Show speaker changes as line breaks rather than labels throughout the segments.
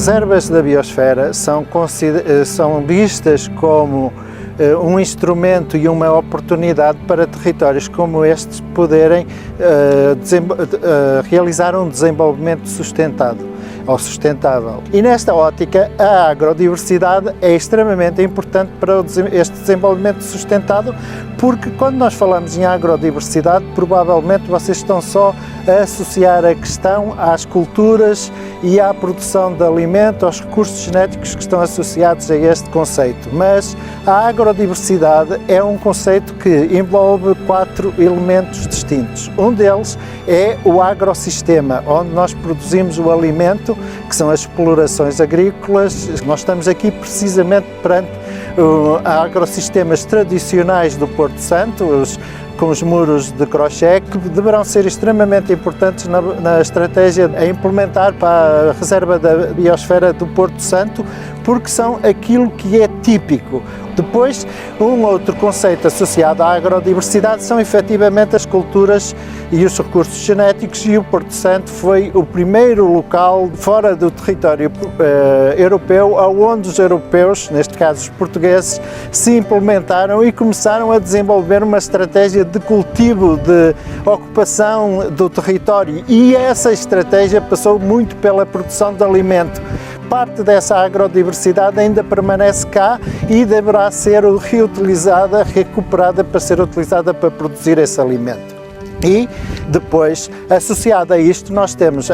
reservas da biosfera são vistas como um instrumento e uma oportunidade para territórios como estes poderem realizar um desenvolvimento sustentável. E nesta ótica, a agrodiversidade é extremamente importante para este desenvolvimento sustentável, porque quando nós falamos em agrodiversidade, provavelmente vocês estão só a associar a questão às culturas e à produção de alimento, aos recursos genéticos que estão associados a este conceito. Mas a agrodiversidade é um conceito que envolve 4 elementos distintos. Um deles é o agrossistema, onde nós produzimos o alimento, que são as explorações agrícolas. Nós estamos aqui precisamente perante agrossistemas tradicionais do Porto Santo, com os muros de crochê, que deverão ser extremamente importantes na estratégia a implementar para a reserva da biosfera do Porto Santo, porque são aquilo que é típico. Depois, um outro conceito associado à agrodiversidade são efetivamente as culturas e os recursos genéticos, e o Porto Santo foi o primeiro local fora do território europeu onde os europeus, neste caso os portugueses, se implementaram e começaram a desenvolver uma estratégia de cultivo, de ocupação do território, e essa estratégia passou muito pela produção de alimento. Parte dessa agrodiversidade ainda permanece cá e deverá ser reutilizada, recuperada para ser utilizada para produzir esse alimento. E depois, associado a isto, nós temos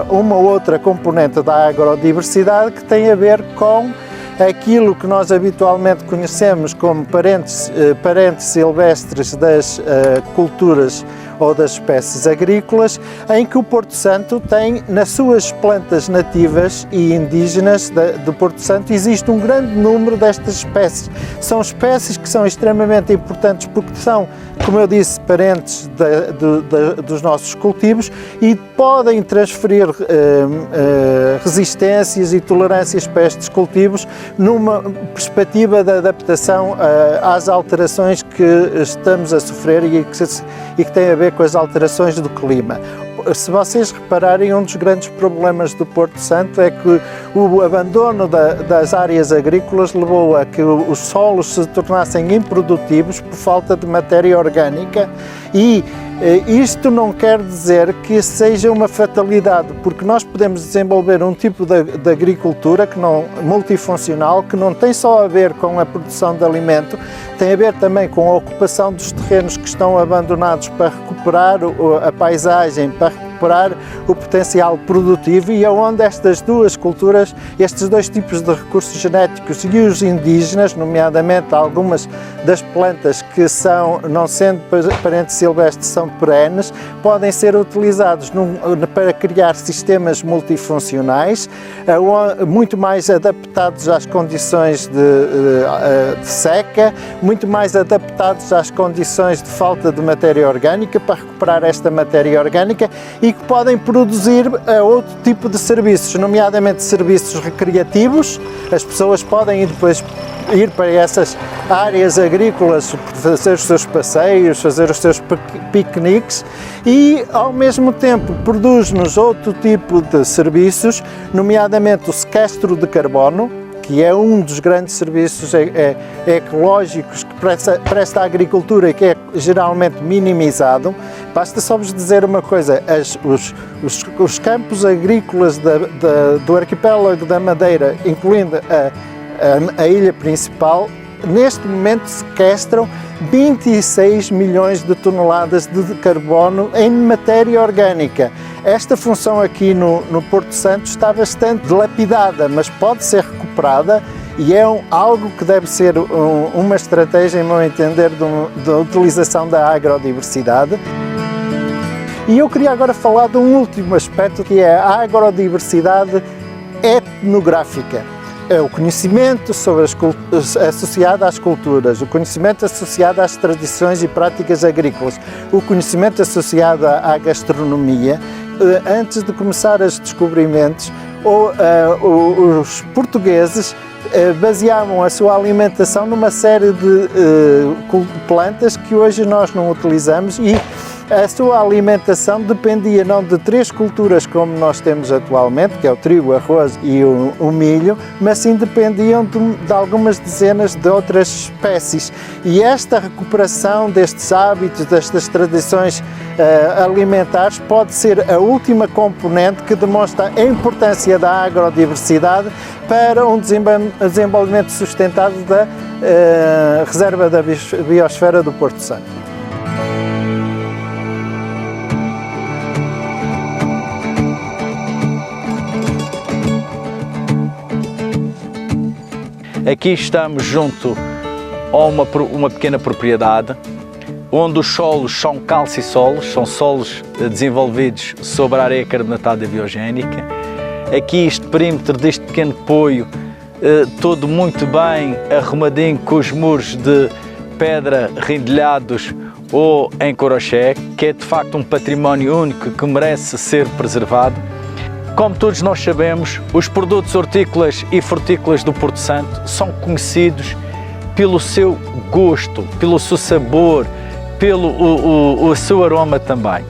uma outra componente da agrodiversidade que tem a ver com aquilo que nós habitualmente conhecemos como parentes silvestres das culturas ou das espécies agrícolas, em que o Porto Santo tem, nas suas plantas nativas e indígenas do Porto Santo, existe um grande número destas espécies. São espécies que são extremamente importantes porque são, como eu disse, parentes dos nossos cultivos e podem transferir resistências e tolerâncias para estes cultivos numa perspectiva de adaptação às alterações que estamos a sofrer e que tem a ver com as alterações do clima. Se vocês repararem, um dos grandes problemas do Porto Santo é que o abandono das áreas agrícolas levou a que os solos se tornassem improdutivos por falta de matéria orgânica, e isto não quer dizer que seja uma fatalidade, porque nós podemos desenvolver um tipo de agricultura multifuncional, que não tem só a ver com a produção de alimento, tem a ver também com a ocupação dos terrenos que estão abandonados para recuperar a paisagem, para recuperar o potencial produtivo, e aonde estas duas culturas, estes dois tipos de recursos genéticos e os indígenas, nomeadamente algumas das plantas que não sendo parentes silvestres, são perenes, podem ser utilizados para criar sistemas multifuncionais, muito mais adaptados às condições de seca, muito mais adaptados às condições de falta de matéria orgânica, para recuperar esta matéria orgânica, e que podem produzir outro tipo de serviços, nomeadamente serviços recreativos. As pessoas podem depois ir para essas áreas agrícolas, fazer os seus passeios, fazer os seus piqueniques, e ao mesmo tempo produz-nos outro tipo de serviços, nomeadamente o sequestro de carbono, que é um dos grandes serviços ecológicos que presta a agricultura e que é geralmente minimizado. Basta só vos dizer uma coisa: os campos agrícolas do arquipélago da Madeira, incluindo a ilha principal, neste momento sequestram 26 milhões de toneladas de carbono em matéria orgânica. Esta função aqui no Porto Santo está bastante dilapidada, mas pode ser recuperada, e é algo que deve ser uma estratégia, em meu entender, da utilização da agrodiversidade. E eu queria agora falar de um último aspecto, que é a agrodiversidade etnográfica. É o conhecimento associado às culturas, o conhecimento associado às tradições e práticas agrícolas, o conhecimento associado à gastronomia. Antes de começar os descobrimentos, os portugueses baseavam a sua alimentação numa série de plantas que hoje nós não utilizamos, e A sua alimentação dependia não de 3 culturas como nós temos atualmente, que é o trigo, o arroz e o milho, mas sim dependiam de algumas dezenas de outras espécies. E esta recuperação destes hábitos, destas tradições alimentares, pode ser a última componente que demonstra a importância da agrodiversidade para um desenvolvimento sustentado da reserva da biosfera do Porto Santo.
Aqui estamos junto a uma pequena propriedade onde os solos são calcissolos, são solos desenvolvidos sobre a areia carbonatada biogénica. Aqui este perímetro deste pequeno poio, todo muito bem arrumadinho, com os muros de pedra rendilhados ou em crochê, que é de facto um património único que merece ser preservado. Como todos nós sabemos, os produtos hortícolas e frutícolas do Porto Santo são conhecidos pelo seu gosto, pelo seu sabor, pelo seu aroma também.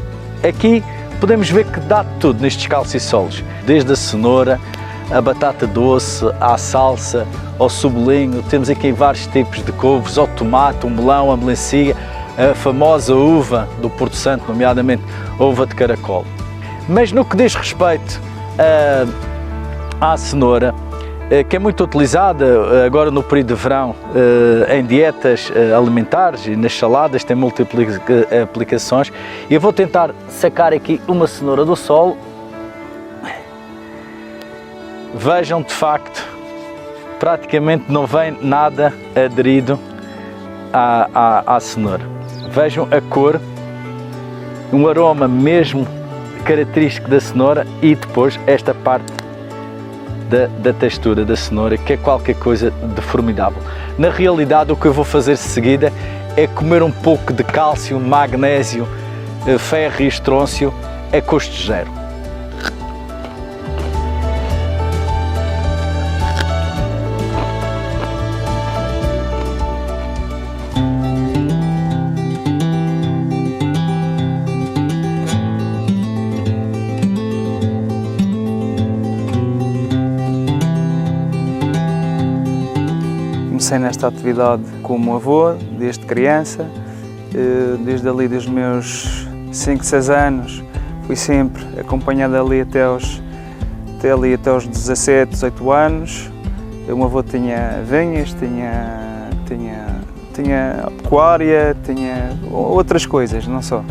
Aqui podemos ver que dá tudo nestes calcissolos, desde a cenoura, a batata doce, à salsa, ao cebolinho, temos aqui vários tipos de couves, ao tomate, o melão, a melancia, a famosa uva do Porto Santo, nomeadamente a uva de caracol. Mas no que diz respeito à cenoura, que é muito utilizada agora no período de verão em dietas alimentares e nas saladas, tem múltiplas aplicações. Eu vou tentar sacar aqui uma cenoura do solo. Vejam, de facto, praticamente não vem nada aderido à cenoura. Vejam a cor, um aroma mesmo característico da cenoura e depois esta parte da textura da cenoura, que é qualquer coisa de formidável. Na realidade, o que eu vou fazer de seguida é comer um pouco de cálcio, magnésio, ferro e estrôncio a custo zero.
Comecei nesta atividade como avô, desde criança, desde ali dos meus 5, 6 anos, fui sempre acompanhado ali até aos 17, 18 anos. O meu avô tinha vinhas, tinha pecuária, tinha outras coisas, não só.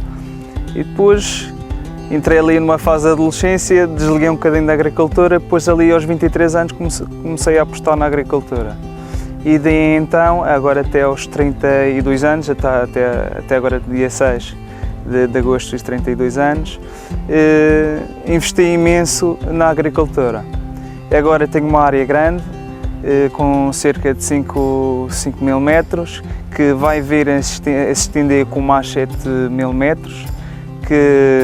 E depois entrei ali numa fase de adolescência, desliguei um bocadinho da agricultura, depois ali aos 23 anos comecei a apostar na agricultura. E daí então, agora até aos 32 anos, até agora dia 6 de agosto dos 32 anos, investi imenso na agricultura. Agora tenho uma área grande, com cerca de 5 mil metros, que vai vir a se estender com mais 7 mil metros, que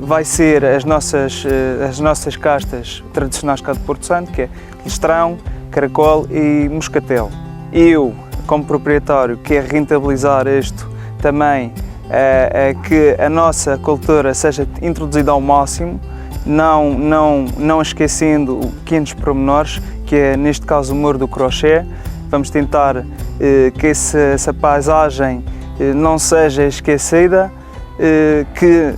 vai ser as nossas castas tradicionais cá de Porto Santo, que é listrão, caracol e moscatel. Eu, como proprietário, quero rentabilizar isto também, que a nossa cultura seja introduzida ao máximo, não esquecendo pequenos pormenores, que é neste caso o muro do crochê. Vamos tentar que essa paisagem não seja esquecida, que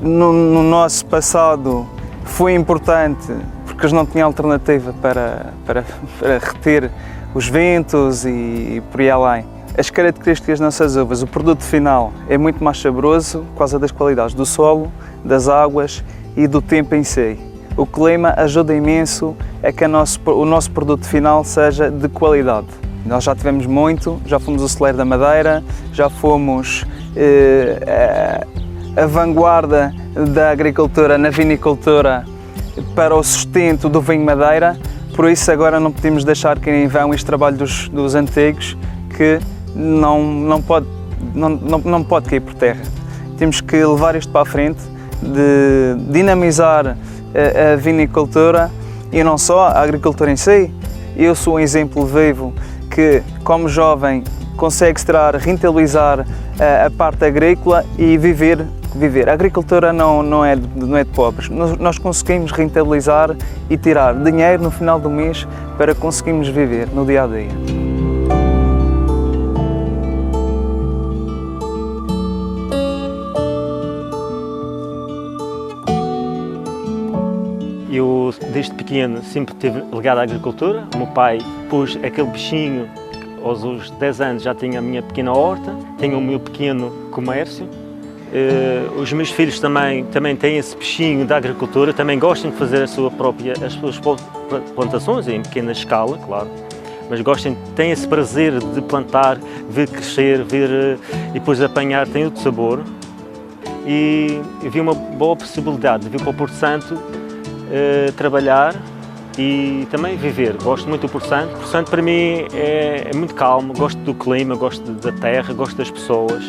no nosso passado foi importante porque eles não tinham alternativa para reter os ventos e por aí além. As características das nossas uvas, o produto final é muito mais saboroso por causa das qualidades do solo, das águas e do tempo em si. O clima ajuda imenso a que o nosso produto final seja de qualidade. Nós já tivemos muito, já fomos o celeiro da Madeira, já fomos a vanguarda da agricultura na vinicultura para o sustento do vinho Madeira, por isso agora não podemos deixar que em vão este trabalho dos antigos, que não pode cair por terra. Temos que levar isto para a frente, de dinamizar a vinicultura e não só a agricultura em si. Eu sou um exemplo vivo que, como jovem, consegue-se rentabilizar a parte agrícola e viver. A agricultura não é de pobres. Nós conseguimos rentabilizar e tirar dinheiro no final do mês para conseguirmos viver no dia a dia.
Eu, desde pequeno, sempre estive ligado à agricultura. O meu pai pôs aquele bichinho, aos 10 anos já tinha a minha pequena horta, tenho o meu pequeno comércio. Os meus filhos também têm esse bichinho da agricultura, também gostam de fazer as suas plantações, em pequena escala, claro. Mas têm esse prazer de plantar, ver crescer, e depois apanhar, tem outro sabor. E vi uma boa possibilidade de vir para o Porto Santo, trabalhar e também viver. Gosto muito do Porto Santo. O Porto Santo para mim é muito calmo, gosto do clima, gosto da terra, gosto das pessoas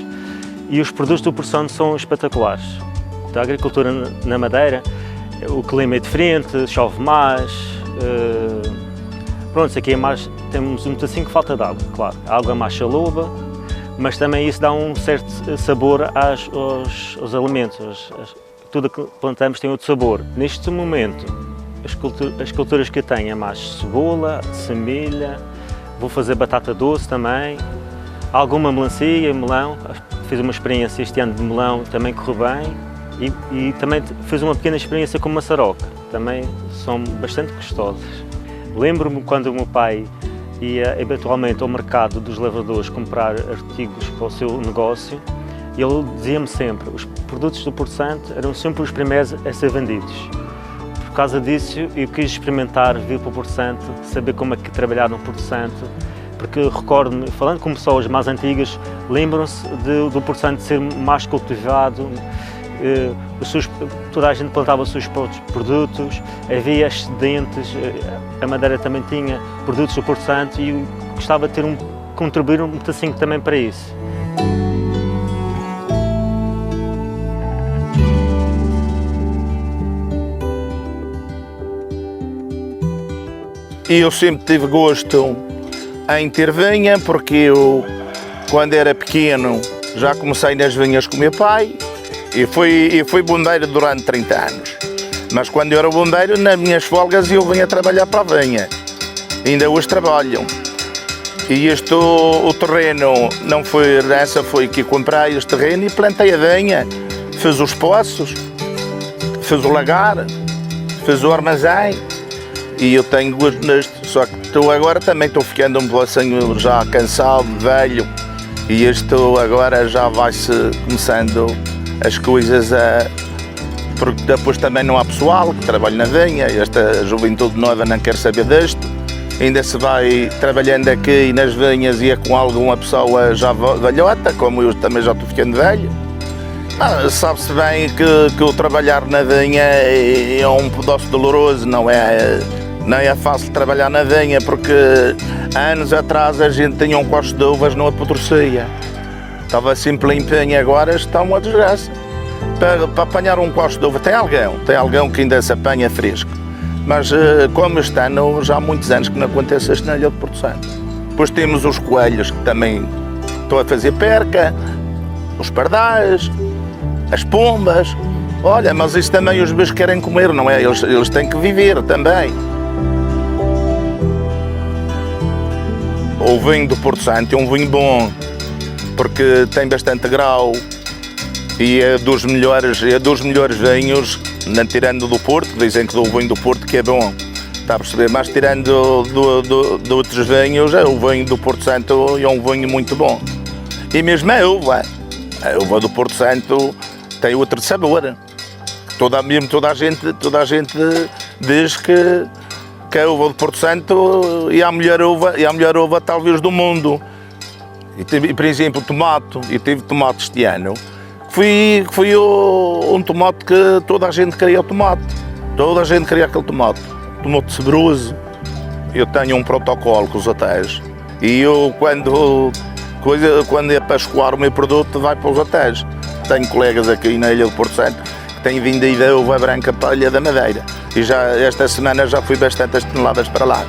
e os produtos do Porto Santo são espetaculares. Da agricultura na Madeira, o clima é diferente, chove mais, pronto, aqui é mais, temos um pedacinho que falta de água, claro, a água é mais chaluba, mas também isso dá um certo sabor aos alimentos. Tudo que plantamos tem outro sabor. Neste momento, as culturas que eu tenho é mais cebola, semelha, vou fazer batata doce também, alguma melancia, melão. Fiz uma experiência este ano de melão, também correu bem e também fiz uma pequena experiência com maçaroca, também são bastante gostosas. Lembro-me quando o meu pai ia eventualmente ao mercado dos lavradores comprar artigos para o seu negócio. Ele dizia-me sempre, os produtos do Porto Santo eram sempre os primeiros a ser vendidos. Por causa disso, eu quis experimentar vir para o Porto Santo, saber como é que trabalhar no Porto Santo, porque recordo-me, falando com pessoas mais antigas, lembram-se do Porto Santo ser mais cultivado, toda a gente plantava os seus próprios produtos, havia excedentes, a Madeira também tinha produtos do Porto Santo e eu gostava de contribuir um pedacinho também para isso.
E eu sempre tive gosto em ter vinha, porque eu, quando era pequeno, já comecei nas vinhas com o meu pai e fui bondeiro durante 30 anos. Mas quando eu era bondeiro, nas minhas folgas eu vinha trabalhar para a vinha. Ainda hoje trabalho. E o terreno, não foi nessa, foi que comprei este terreno e plantei a vinha. Fiz os poços, fiz o lagar, fiz o armazém. E eu tenho gosto nisto, só que agora também estou ficando um pouquinho já cansado, velho, e isto agora já vai-se começando as coisas porque depois também não há pessoal que trabalha na vinha, esta juventude nova não quer saber disto, ainda se vai trabalhando aqui nas vinhas e é com alguma pessoa já velhota, como eu também já estou ficando velho. Sabe-se bem que o trabalhar na vinha é um pedaço doloroso, não é fácil trabalhar na vinha, porque anos atrás a gente tinha um costo de uvas, não apodrecia. Estava sempre limpinho, agora está uma desgraça. Para apanhar um costo de uva tem alguém que ainda se apanha fresco. Mas como este ano, já há muitos anos que não acontece isto na Ilha de Porto Santo. Depois temos os coelhos que também estão a fazer perca, os pardais, as pombas. Olha, mas isso também os bichos querem comer, não é? Eles têm que viver também. O vinho do Porto Santo é um vinho bom, porque tem bastante grau e é dos melhores vinhos, não tirando do Porto, dizem que do vinho do Porto que é bom, está a perceber? Mas tirando de outros vinhos, o vinho do Porto Santo é um vinho muito bom. E mesmo a uva do Porto Santo tem outro sabor. Toda a gente diz que a uva do Porto Santo é a melhor uva talvez do mundo. E por exemplo, tomate, eu tive tomate este ano, foi um tomate que toda a gente queria o tomate. Toda a gente queria aquele tomate saboroso. Eu tenho um protocolo com os hotéis e eu quando é para escoar o meu produto vai para os hotéis. Tenho colegas aqui na Ilha do Porto Santo que têm vendido a uva branca para a Ilha da Madeira e esta semana já fui bastantes toneladas para lá.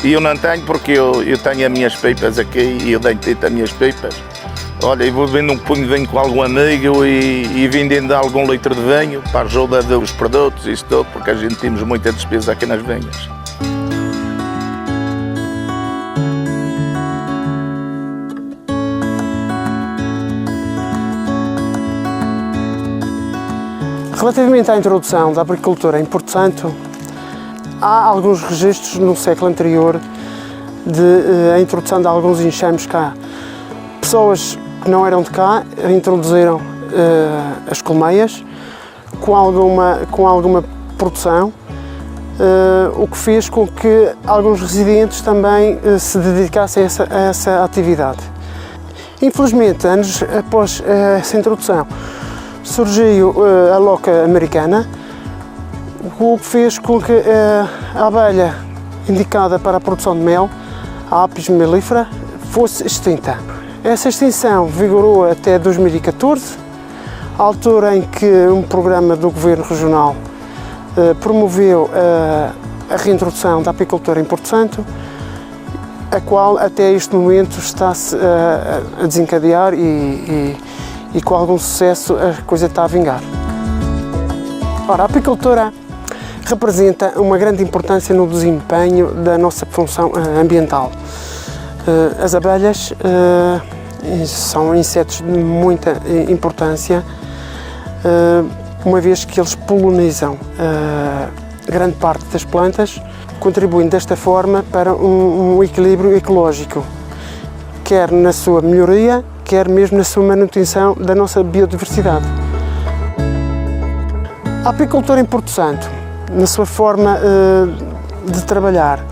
E eu não tenho porque eu tenho as minhas pipas aqui e eu dentro as minhas pipas. Olha, eu vou vendo um punho de vinho com algum amigo e vendendo algum litro de vinho para a ajuda dos produtos e isso tudo, porque a gente temos muita despesa aqui nas vinhas.
Relativamente à introdução da agricultura em Porto Santo, há alguns registros no século anterior de a introdução de alguns enxames cá. Pessoas que não eram de cá introduziram as colmeias com alguma produção, o que fez com que alguns residentes também se dedicassem a essa atividade. Infelizmente, anos após essa introdução, surgiu a loca americana, o que fez com que a abelha indicada para a produção de mel, a Apis mellifera, fosse extinta. Essa extinção vigorou até 2014, a altura em que um programa do Governo Regional promoveu a reintrodução da apicultura em Porto Santo, a qual até este momento está-se a desencadear e com algum sucesso a coisa está a vingar. Ora, a apicultura representa uma grande importância no desempenho da nossa função ambiental. As abelhas são insetos de muita importância, uma vez que eles polinizam grande parte das plantas, contribuindo desta forma para um equilíbrio ecológico, quer na sua melhoria, quer mesmo na sua manutenção da nossa biodiversidade. A apicultura em Porto Santo, na sua forma de trabalhar,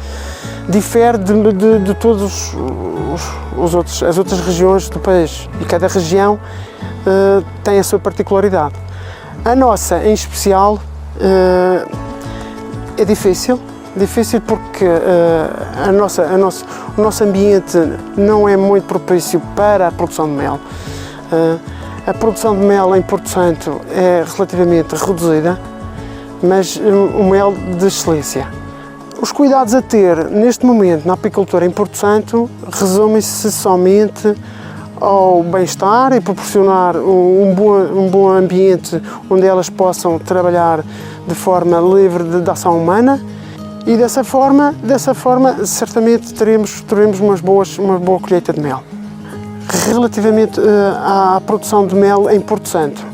difere de todas as outras regiões do país, e cada região tem a sua particularidade. A nossa, em especial, é difícil porque o nosso ambiente não é muito propício para a produção de mel. A produção de mel em Porto Santo é relativamente reduzida, mas o mel de excelência. Os cuidados a ter neste momento na apicultura em Porto Santo resumem-se somente ao bem-estar e proporcionar um bom ambiente onde elas possam trabalhar de forma livre de ação humana. E dessa forma certamente teremos uma boa colheita de mel. Relativamente à produção de mel em Porto Santo,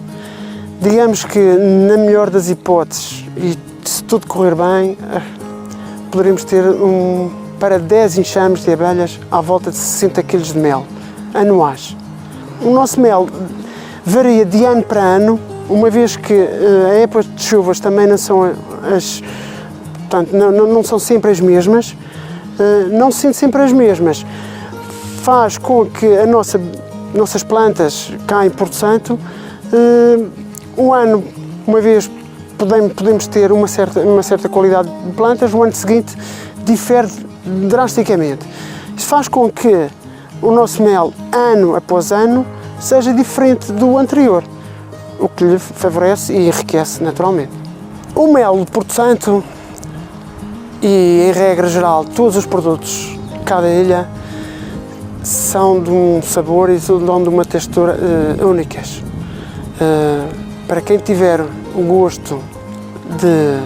digamos que na melhor das hipóteses, e se tudo correr bem, poderemos ter para 10 enxames de abelhas à volta de 60 kg de mel anuais. O nosso mel varia de ano para ano, uma vez que a época de chuvas também não são portanto, não são sempre as mesmas, não sendo sempre as mesmas, faz com que nossas plantas cá em Porto Santo, um ano, uma vez podemos ter uma certa qualidade de plantas, no ano seguinte difere drasticamente. Isso faz com que o nosso mel, ano após ano, seja diferente do anterior, o que lhe favorece e enriquece naturalmente. O mel de Porto Santo, e em regra geral todos os produtos de cada ilha, são de um sabor e de uma textura únicas. Para quem tiver o gosto de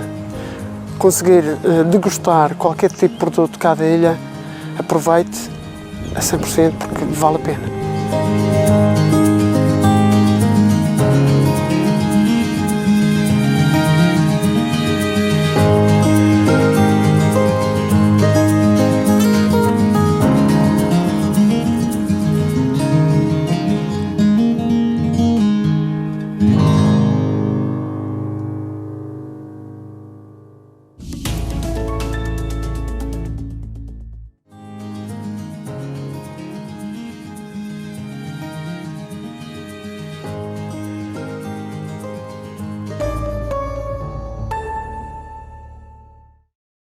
conseguir degustar qualquer tipo de produto de cada ilha, aproveite a 100% porque vale a pena.